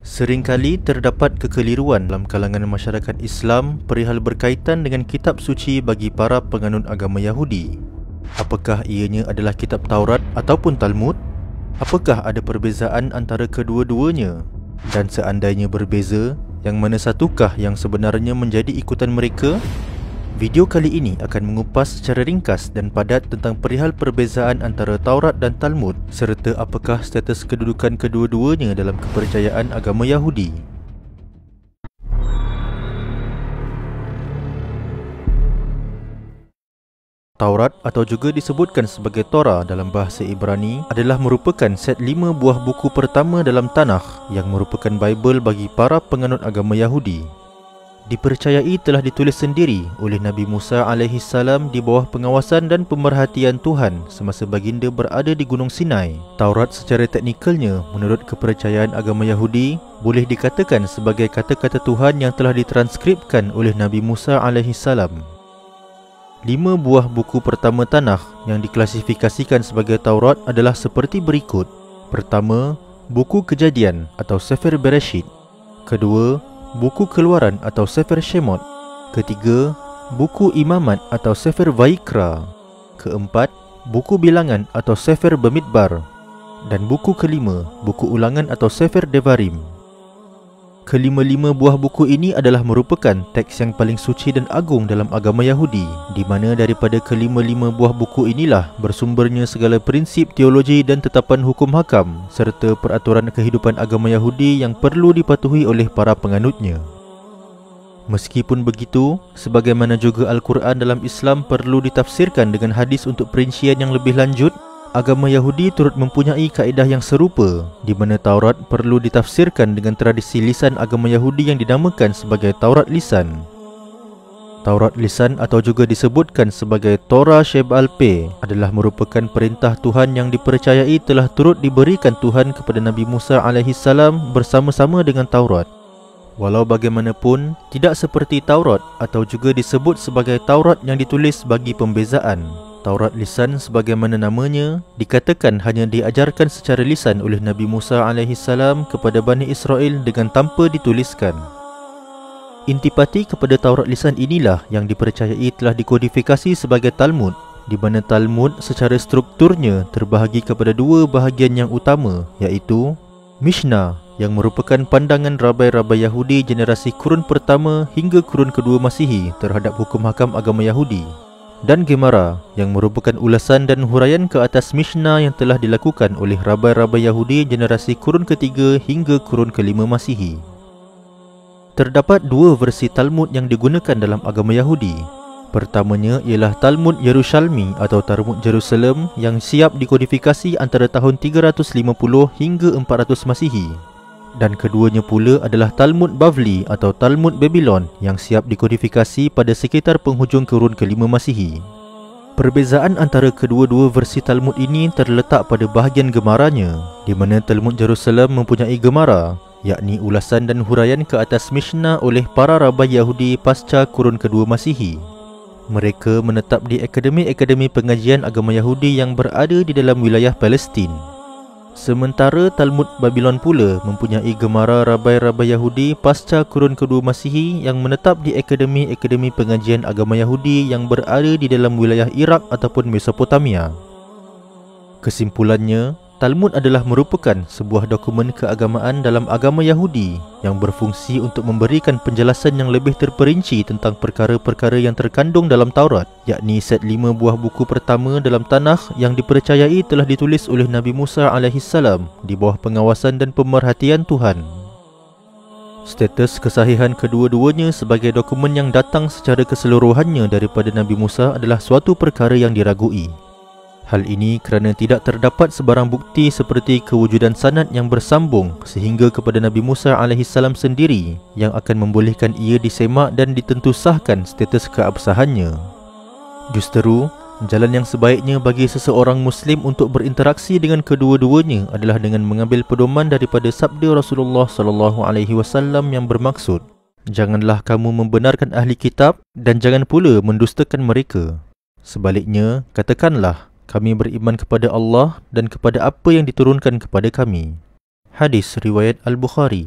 Seringkali terdapat kekeliruan dalam kalangan masyarakat Islam perihal berkaitan dengan kitab suci bagi para penganut agama Yahudi. Apakah ianya adalah kitab Taurat ataupun Talmud? Apakah ada perbezaan antara kedua-duanya? Dan seandainya berbeza, yang mana satukah yang sebenarnya menjadi ikutan mereka? Video kali ini akan mengupas secara ringkas dan padat tentang perihal perbezaan antara Taurat dan Talmud serta apakah status kedudukan kedua-duanya dalam kepercayaan agama Yahudi. Taurat atau juga disebutkan sebagai Torah dalam bahasa Ibrani adalah merupakan set 5 buah buku pertama dalam Tanakh yang merupakan Bible bagi para penganut agama Yahudi. Dipercayai telah ditulis sendiri oleh Nabi Musa AS di bawah pengawasan dan pemerhatian Tuhan semasa baginda berada di Gunung Sinai. Taurat secara teknikalnya menurut kepercayaan agama Yahudi boleh dikatakan sebagai kata-kata Tuhan yang telah ditranskripkan oleh Nabi Musa AS. 5 buah buku pertama Tanakh yang diklasifikasikan sebagai Taurat adalah seperti berikut. Pertama, buku Kejadian atau Sefer Bereshit. Kedua, buku Keluaran atau Sefer Shemot. Ketiga, buku Imamat atau Sefer Vaikra. Keempat, buku Bilangan atau Sefer Bamidbar. Dan buku kelima, buku Ulangan atau Sefer Devarim. Kelima-lima buah buku ini adalah merupakan teks yang paling suci dan agung dalam agama Yahudi, di mana daripada kelima-lima buah buku inilah bersumbernya segala prinsip teologi dan tetapan hukum hakam serta peraturan kehidupan agama Yahudi yang perlu dipatuhi oleh para penganutnya. Meskipun begitu, sebagaimana juga Al-Quran dalam Islam perlu ditafsirkan dengan hadis untuk perincian yang lebih lanjut, agama Yahudi turut mempunyai kaedah yang serupa, di mana Taurat perlu ditafsirkan dengan tradisi lisan agama Yahudi yang dinamakan sebagai Taurat Lisan. Taurat Lisan atau juga disebutkan sebagai Torah Sheb'al Peh adalah merupakan perintah Tuhan yang dipercayai telah turut diberikan Tuhan kepada Nabi Musa AS bersama-sama dengan Taurat. Walau bagaimanapun, tidak seperti Taurat atau juga disebut sebagai Taurat yang ditulis bagi pembezaan. Taurat Lisan sebagaimana namanya dikatakan hanya diajarkan secara lisan oleh Nabi Musa AS kepada Bani Israel dengan tanpa dituliskan. Intipati kepada Taurat Lisan inilah yang dipercayai telah dikodifikasi sebagai Talmud, di mana Talmud secara strukturnya terbahagi kepada dua bahagian yang utama, iaitu Mishnah yang merupakan pandangan rabai-rabai Yahudi generasi kurun pertama hingga kurun kedua Masihi terhadap hukum hakam agama Yahudi, dan Gemara yang merupakan ulasan dan huraian ke atas Mishnah yang telah dilakukan oleh rabai-rabai Yahudi generasi kurun ketiga hingga kurun kelima Masihi. Terdapat dua versi Talmud yang digunakan dalam agama Yahudi. Pertamanya ialah Talmud Yerushalmi atau Talmud Jerusalem yang siap dikodifikasi antara tahun 350 hingga 400 Masihi. Dan keduanya pula adalah Talmud Bavli atau Talmud Babylon yang siap dikodifikasi pada sekitar penghujung kurun kelima Masihi. Perbezaan antara kedua-dua versi Talmud ini terletak pada bahagian gemaranya, di mana Talmud Jerusalem mempunyai gemara, yakni ulasan dan huraian ke atas Mishnah oleh para rabai Yahudi pasca kurun kedua Masihi. Mereka menetap di akademi-akademi pengajian agama Yahudi yang berada di dalam wilayah Palestin. Sementara Talmud Babylon pula mempunyai gemara rabai-rabai Yahudi pasca kurun kedua Masihi yang menetap di akademi-akademi pengajian agama Yahudi yang berada di dalam wilayah Iraq ataupun Mesopotamia. Kesimpulannya, Talmud adalah merupakan sebuah dokumen keagamaan dalam agama Yahudi yang berfungsi untuk memberikan penjelasan yang lebih terperinci tentang perkara-perkara yang terkandung dalam Taurat, yakni set 5 buah buku pertama dalam Tanakh yang dipercayai telah ditulis oleh Nabi Musa AS di bawah pengawasan dan pemerhatian Tuhan. Status kesahihan kedua-duanya sebagai dokumen yang datang secara keseluruhannya daripada Nabi Musa adalah suatu perkara yang diragui. Hal ini kerana tidak terdapat sebarang bukti seperti kewujudan sanad yang bersambung sehingga kepada Nabi Musa AS sendiri yang akan membolehkan ia disemak dan ditentusahkan status keabsahannya. Justeru, jalan yang sebaiknya bagi seseorang Muslim untuk berinteraksi dengan kedua-duanya adalah dengan mengambil pedoman daripada sabda Rasulullah SAW yang bermaksud, "Janganlah kamu membenarkan ahli kitab dan jangan pula mendustakan mereka. Sebaliknya, katakanlah, kami beriman kepada Allah dan kepada apa yang diturunkan kepada kami." Hadis riwayat Al-Bukhari.